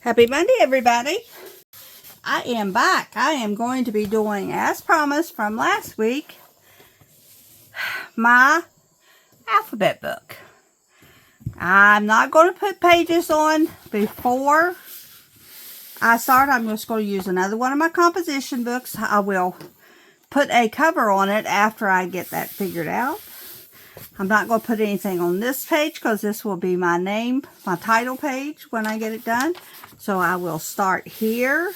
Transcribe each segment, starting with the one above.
Happy Monday, everybody. I am back. I am going to be doing, as promised from last week, my alphabet book. I'm not going to put pages on before I start. I'm just going to use another one of my composition books. I will put a cover on it after I get that figured out. I'm not going to put anything on this page because this will be my name, my title page when I get it done. So I will start here.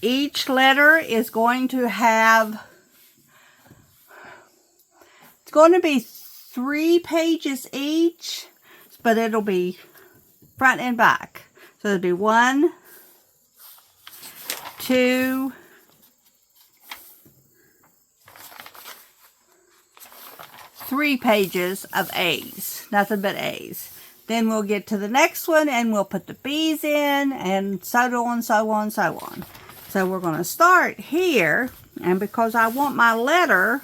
Each letter is going to have, it's going to be 3 pages each, but it'll be front and back. So it'll be 1, 2, 3 pages of A's, nothing but A's. Then we'll get to the next one and we'll put the B's in and so on, so on, so on. So we're going to start here, and because I want my letter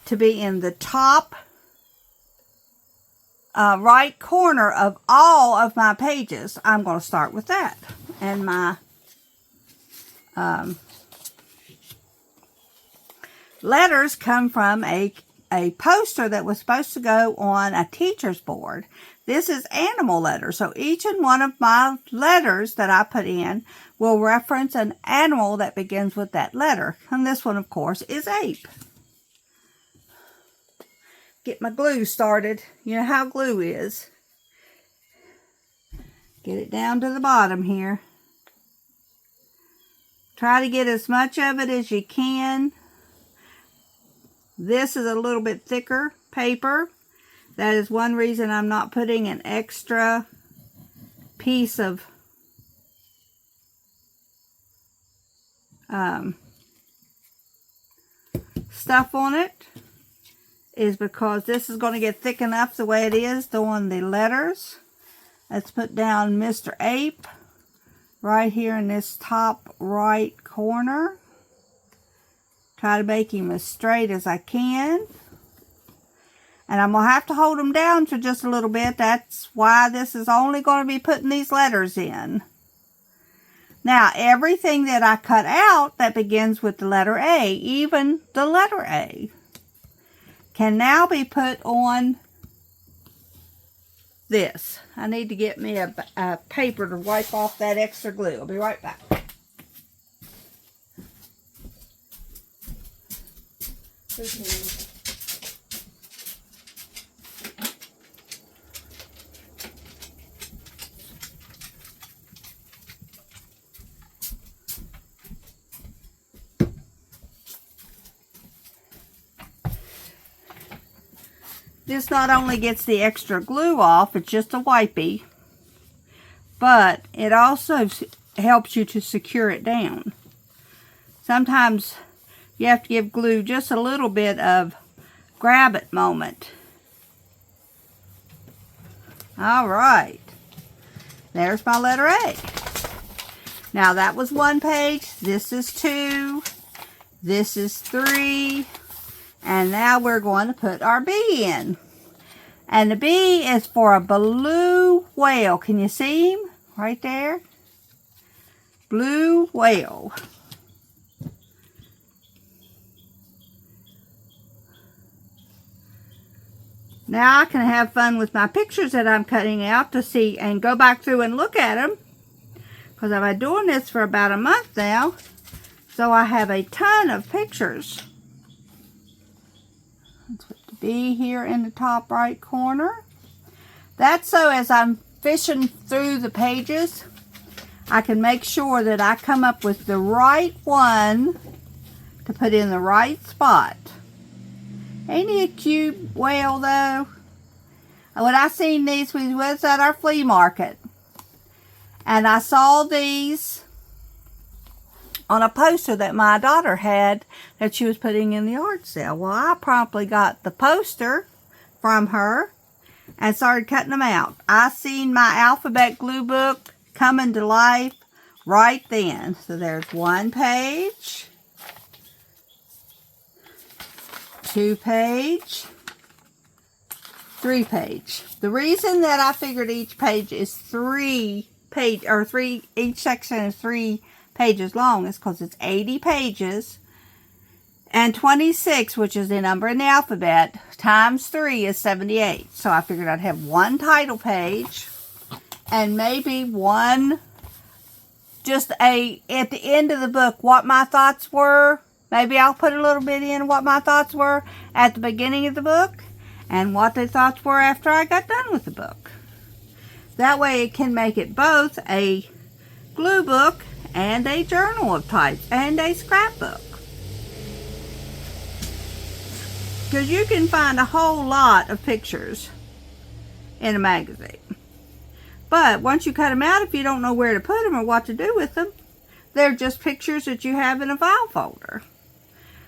to be in the top right corner of all of my pages, I'm going to start with that. And my letters come from a poster that was supposed to go on a teacher's board. This is animal letters, so each and one of my letters that I put in will reference an animal that begins with that letter. And this one, of course, is ape. Get my glue started. You know how glue is. Get it down to the bottom here. Try to get as much of it as you can. This is a little bit thicker paper. That is one reason I'm not putting an extra piece of stuff on it, is because this is going to get thick enough the way it is doing the letters. Let's put down Mr. Ape right here in this top right corner. Try to make him as straight as I can. And I'm going to have to hold them down for just a little bit. That's why this is only going to be putting these letters in. Now, everything that I cut out that begins with the letter A, even the letter A, can now be put on this. I need to get me a paper to wipe off that extra glue. I'll be right back. This not only gets the extra glue off, it's just a wipey, but it also helps you to secure it down. Sometimes you have to give glue just a little bit of grab it moment. All right, there's my letter A. Now that was 1 page, this is 2, this is 3, and now we're going to put our B in. And the B is for a blue whale. Can you see him? Right there. Blue whale. Now I can have fun with my pictures that I'm cutting out to see and go back through and look at them. Because I've been doing this for about a month now. So I have a ton of pictures. Let's put the B here in the top right corner. That's so as I'm fishing through the pages, I can make sure that I come up with the right one to put in the right spot. Ain't he a cute whale though? When I seen these, we was at our flea market. And I saw these on a poster that my daughter had that she was putting in the yard sale. Well, I promptly got the poster from her and started cutting them out. I seen my alphabet glue book coming to life right then. So there's 1 page, 2 page, 3 page. The reason that I figured each page is 3 page, or each section is 3 pages long, is because it's 80 pages. And 26, which is the number in the alphabet, times 3 is 78. So I figured I'd have one title page and maybe one, just at the end of the book, what my thoughts were. Maybe I'll put a little bit in what my thoughts were at the beginning of the book and what the thoughts were after I got done with the book. That way it can make it both a glue book and a journal of types and a scrapbook. Because you can find a whole lot of pictures in a magazine. But once you cut them out, if you don't know where to put them or what to do with them, they're just pictures that you have in a file folder.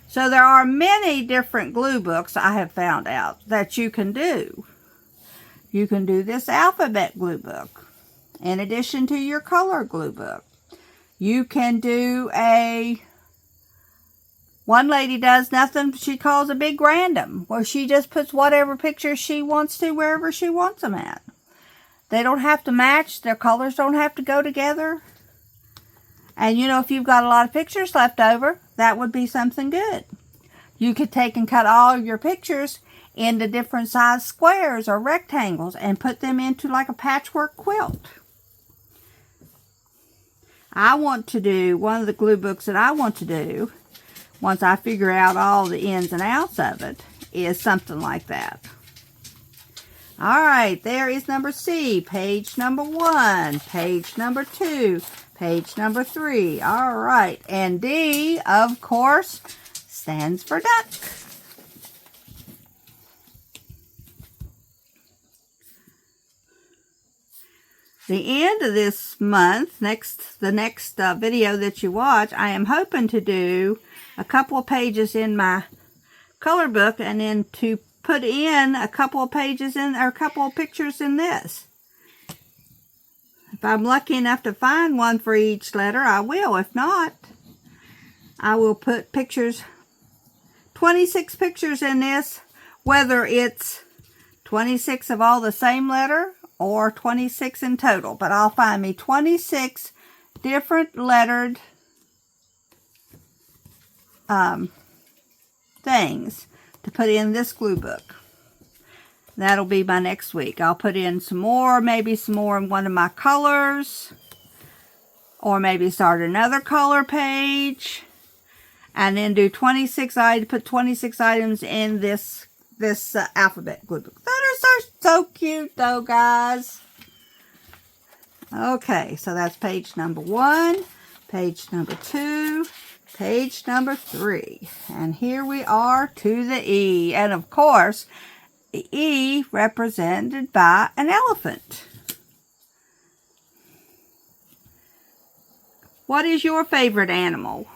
So there are many different glue books I have found out that you can do. You can do this alphabet glue book in addition to your color glue book. You can do one lady does nothing she calls a big random, where she just puts whatever pictures she wants to wherever she wants them at. They don't have to match. Their colors don't have to go together. And you know, if you've got a lot of pictures left over, that would be something good. You could take and cut all of your pictures into different size squares or rectangles and put them into like a patchwork quilt. I want to do, one of the glue books that I want to do, once I figure out all the ins and outs of it, is something like that. Alright, there is number C, page number 1, page number 2, page number 3. Alright, and D, of course, stands for duck. The end of this month, the next video that you watch, I am hoping to do a couple of pages in my color book and then to put in a couple of pages in, or a couple of pictures in this. If I'm lucky enough to find one for each letter, I will. If not, I will put pictures, 26 pictures in this, whether it's 26 of all the same letter or 26 in total. But I'll find me 26 different lettered things to put in this glue book. That'll be my next week. I'll put in some more, maybe some more in one of my colors, or maybe start another color page, and then do 26 items, put 26 items in this alphabet glue book. That is so cute though, guys. Okay, so that's page number 1, page number 2, page number 3. And here we are to the E. And of course, the E represented by an elephant. What is your favorite animal?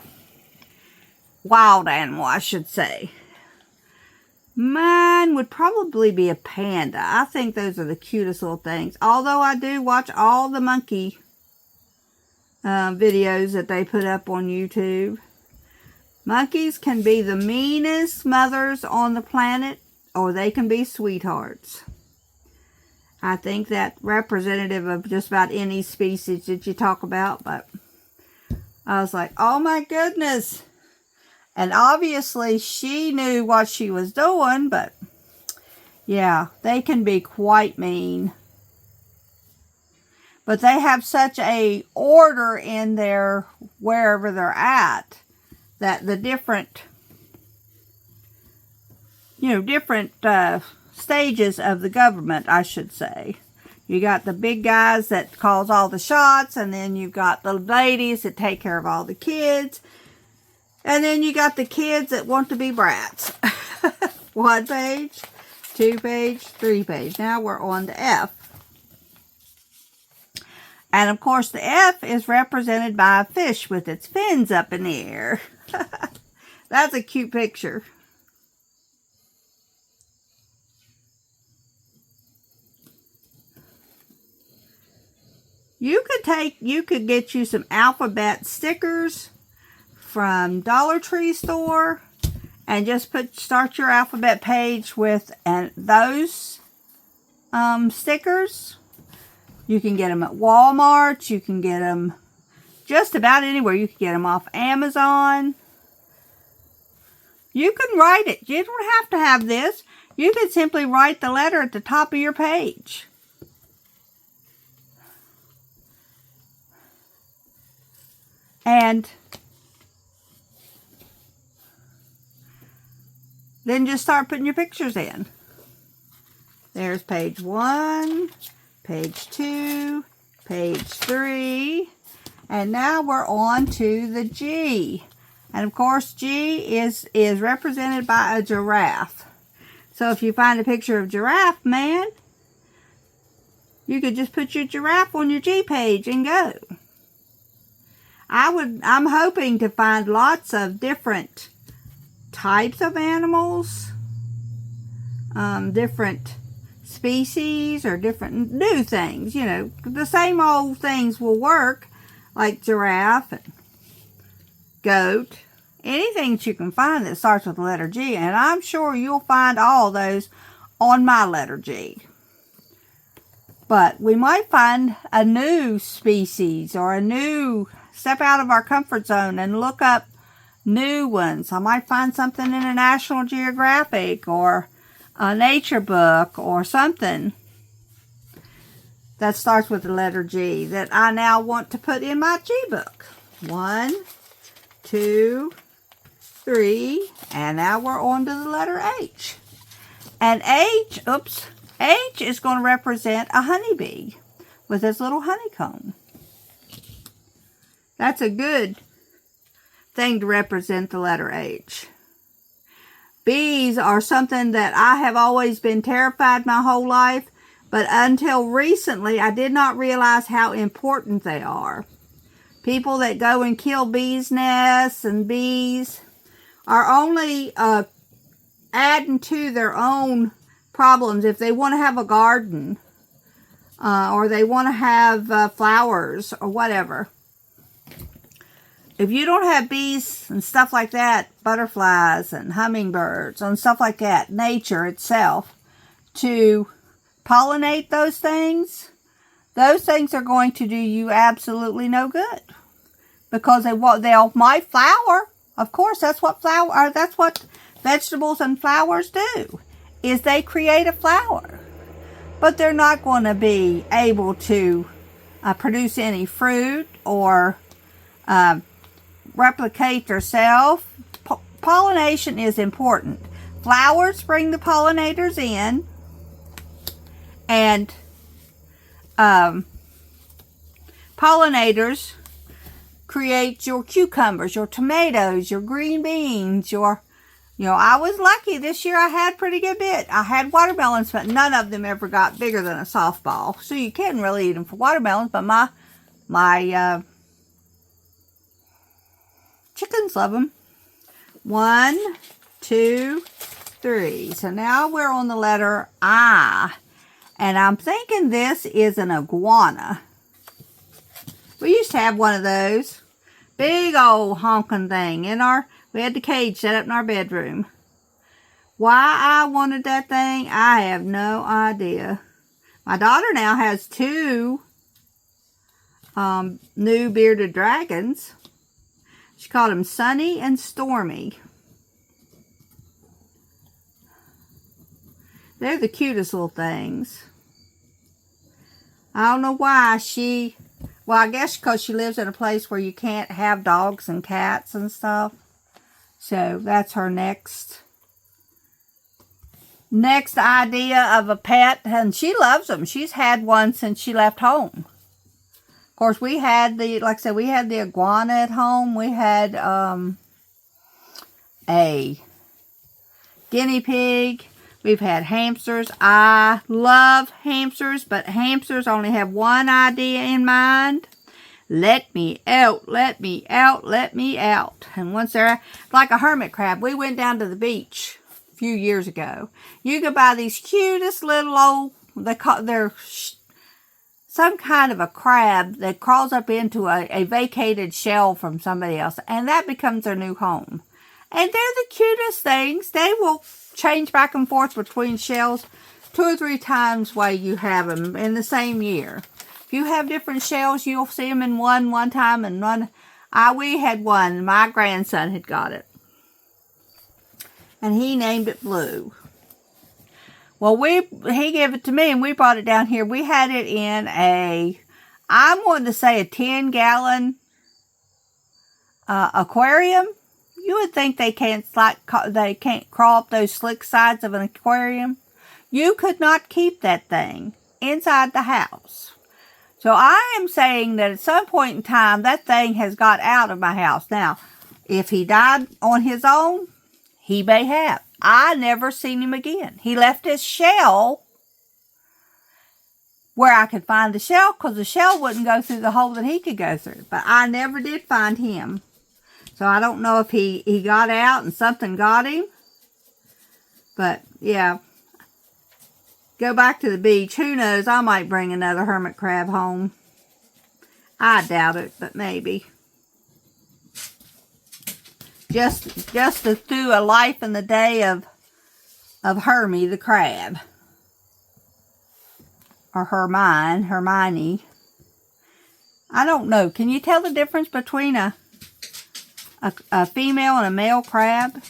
Wild animal, I should say. Mine would probably be a panda. I think those are the cutest little things. Although I do watch all the monkey videos that they put up on YouTube. Monkeys can be the meanest mothers on the planet, or they can be sweethearts. I think that's representative of just about any species that you talk about, but I was like, oh my goodness. And obviously she knew what she was doing, but yeah, they can be quite mean. But they have such a order in their, wherever they're at, that the different, different stages of the government, I should say. You got the big guys that calls all the shots, and then you've got the ladies that take care of all the kids. And then you got the kids that want to be brats. 1 page, 2 page, 3 page. Now we're on to F. And of course the F is represented by a fish with its fins up in the air. That's a cute picture. You could get you some alphabet stickers from Dollar Tree store and just start your alphabet page with those stickers. You can get them at Walmart. You can get them just about anywhere. You can get them off Amazon. You can write it. You don't have to have this. You can simply write the letter at the top of your page. And then just start putting your pictures in. There's page 1, page 2, page 3, and now we're on to the G. And of course, G is represented by a giraffe. So if you find a picture of Giraffe Man, you could just put your giraffe on your G page and go. I'm hoping to find lots of different types of animals, different species, or different new things. You know, the same old things will work, like giraffe and goat, anything that you can find that starts with the letter G. And I'm sure you'll find all those on my letter G. But we might find a new species or a new, step out of our comfort zone and look up new ones. I might find something in a National Geographic or a nature book or something that starts with the letter G that I now want to put in my G book. 1, 2, 3, and now we're on to the letter H. And H is going to represent a honeybee with its little honeycomb. That's a good thing to represent the letter H. Bees are something that I have always been terrified my whole life, but until recently I did not realize how important they are. People that go and kill bees' nests and bees are only adding to their own problems. If they want to have a garden or they want to have flowers or whatever, if you don't have bees and stuff like that, butterflies and hummingbirds and stuff like that, nature itself, to pollinate those things are going to do you absolutely no good. Because they might flower. Of course, that's what vegetables and flowers do, is they create a flower. But they're not going to be able to produce any fruit or replicate themselves. Pollination is important. Flowers bring the pollinators in, and pollinators create your cucumbers, your tomatoes, your green beans, I was lucky this year. I had a pretty good bit. I had watermelons, but none of them ever got bigger than a softball. So you can't really eat them for watermelons, but my chickens love them. 1, 2, 3. So now we're on the letter I. And I'm thinking this is an iguana. We used to have one of those. Big old honking thing. We had the cage set up in our bedroom. Why I wanted that thing, I have no idea. My daughter now has 2 new bearded dragons. She called them Sunny and Stormy. They're the cutest little things. I don't know why well, I guess because she lives in a place where you can't have dogs and cats and stuff. So that's her next idea of a pet. And she loves them. She's had one since she left home. Of course, we had like I said, we had the iguana at home. We had a guinea pig. We've had hamsters. I love hamsters, but hamsters only have one idea in mind. Let me out, let me out, let me out. And once they're like a hermit crab, we went down to the beach a few years ago. You could buy these cutest little old, they're some kind of a crab that crawls up into a vacated shell from somebody else, and that becomes their new home. And they're the cutest things. They will change back and forth between shells 2 or 3 times while you have them in the same year. If you have different shells, you'll see them in one time and one. We had one. My grandson had got it. And he named it Blue. Well, he gave it to me and we brought it down here. We had it in I'm wanting to say a 10-gallon aquarium. You would think they can't crawl up those slick sides of an aquarium. You could not keep that thing inside the house. So I am saying that at some point in time, that thing has got out of my house. Now, if he died on his own, he may have. I never seen him again. He left his shell where I could find the shell, because the shell wouldn't go through the hole that he could go through. But I never did find him. So I don't know if he got out and something got him. But, yeah. Go back to the beach. Who knows? I might bring another hermit crab home. I doubt it, but maybe. Just to do a life in the day of Hermie the crab. Or Hermione. I don't know. Can you tell the difference between a female and a male crab?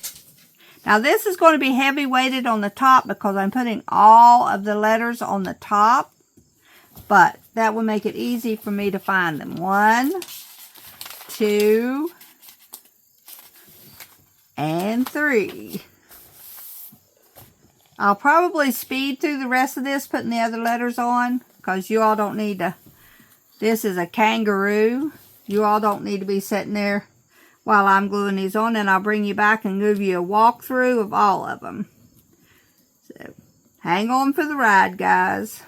Now this is going to be heavy weighted on the top because I'm putting all of the letters on the top. But that will make it easy for me to find them. 1, 2, and 3. I'll probably speed through the rest of this, putting the other letters on, because you all don't need to. This is a kangaroo. You all don't need to be sitting there while I'm gluing these on, and I'll bring you back and give you a walkthrough of all of them. So, hang on for the ride, guys.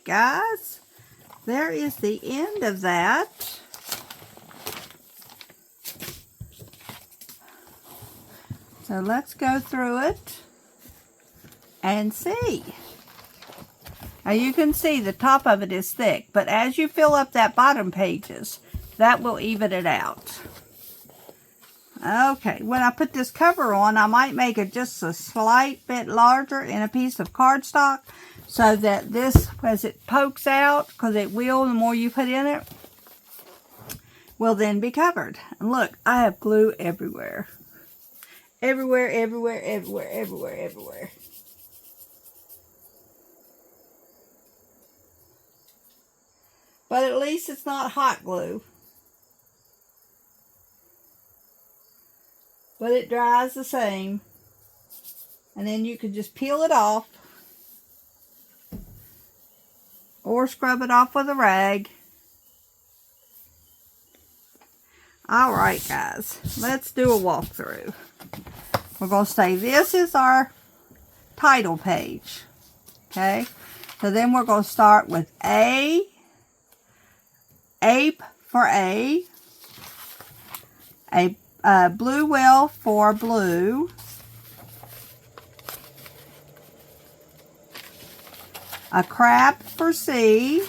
Guys, there is the end of that. So let's go through it and see. Now you can see the top of it is thick, but as you fill up that bottom pages, that will even it out. Okay, when I put this cover on, I might make it just a slight bit larger in a piece of cardstock, so that this, as it pokes out, because it will, the more you put in it, will then be covered. And look, I have glue everywhere. Everywhere, everywhere, everywhere, everywhere, everywhere. But at least it's not hot glue. But it dries the same. And then you can just peel it off. Or scrub it off with a rag. Alright guys, let's do a walkthrough. We're going to say this is our title page. Okay, so then we're going to start with A, ape for A blue whale for blue, a crab for C,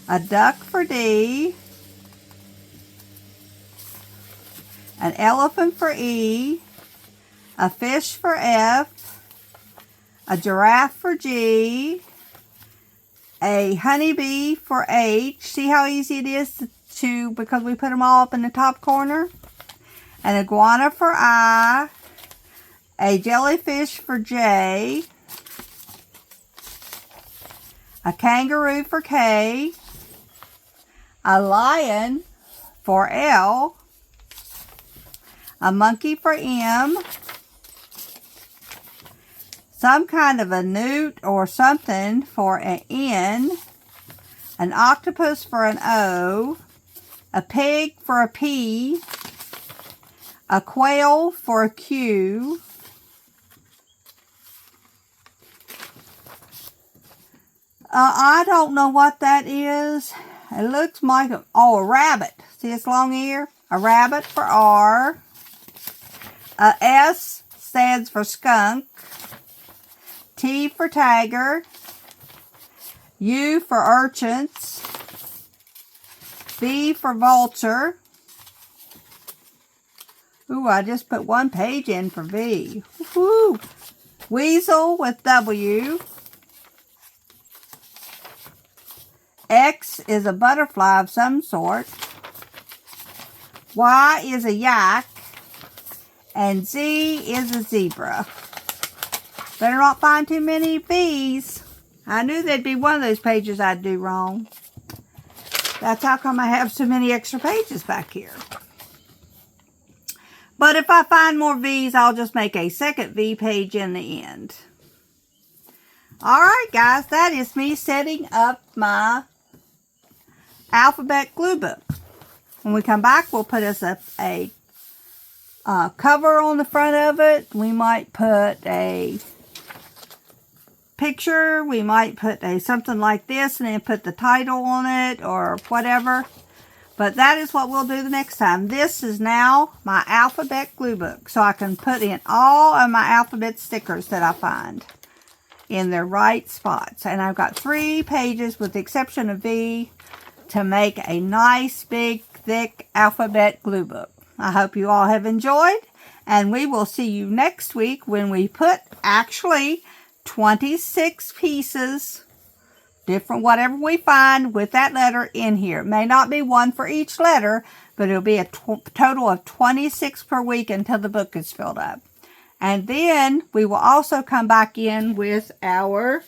a duck for D, an elephant for E, a fish for F, a giraffe for G, a honeybee for H. See how easy it is to because we put them all up in the top corner? An iguana for I, a jellyfish for J, a kangaroo for K, a lion for L, a monkey for M, some kind of a newt or something for an N, an octopus for an O, a pig for a P, a quail for a Q, I don't know what that is. It looks like a rabbit. See its long ear? A rabbit for R. A S stands for skunk. T for tiger. U for urchins. V for vulture. Ooh, I just put one page in for V. Woo! Weasel with W. X is a butterfly of some sort. Y is a yak. And Z is a zebra. Better not find too many V's. I knew there'd be one of those pages I'd do wrong. That's how come I have so many extra pages back here. But if I find more V's, I'll just make a second V page in the end. Alright guys, that is me setting up my alphabet glue book. When we come back, we'll put us a cover on the front of it. We might put a picture. We might put something like this and then put the title on it or whatever. But that is what we'll do the next time. This is now my alphabet glue book. So I can put in all of my alphabet stickers that I find in their right spots. And I've got 3 pages with the exception of V to make a nice, big, thick alphabet glue book. I hope you all have enjoyed. And we will see you next week when we put actually 26 pieces, different whatever we find with that letter in here. It may not be one for each letter, but it'll be a total of 26 per week until the book is filled up. And then we will also come back in with our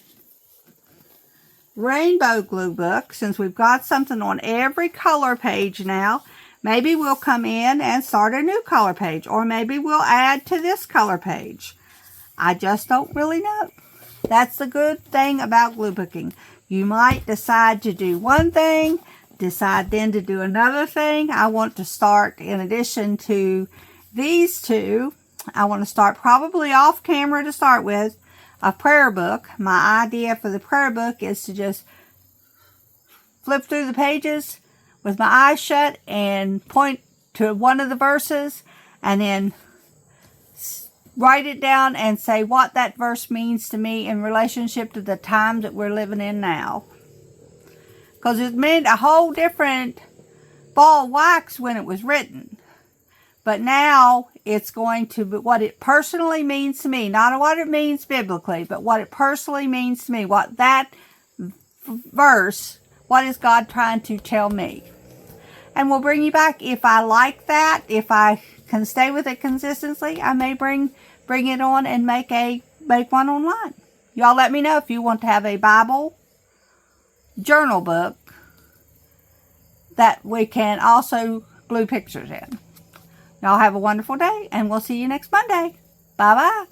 rainbow glue book. Since we've got something on every color page now, maybe we'll come in and start a new color page, or maybe we'll add to this color page. I just don't really know. That's the good thing about glue booking. You might decide to do one thing, decide then to do another thing. I want to start, in addition to these two, I want to start probably off camera to start with, a prayer book. My idea for the prayer book is to just flip through the pages with my eyes shut and point to one of the verses and then write it down and say what that verse means to me in relationship to the time that we're living in now. Because it meant a whole different ball of wax when it was written. But now it's going to be what it personally means to me. Not what it means biblically, but what it personally means to me. What that verse, what is God trying to tell me? And we'll bring you back. If I like that, if I can stay with it consistently, I may bring it on and make one online. Y'all let me know if you want to have a Bible journal book that we can also glue pictures in. Y'all have a wonderful day, and we'll see you next Monday. Bye-bye.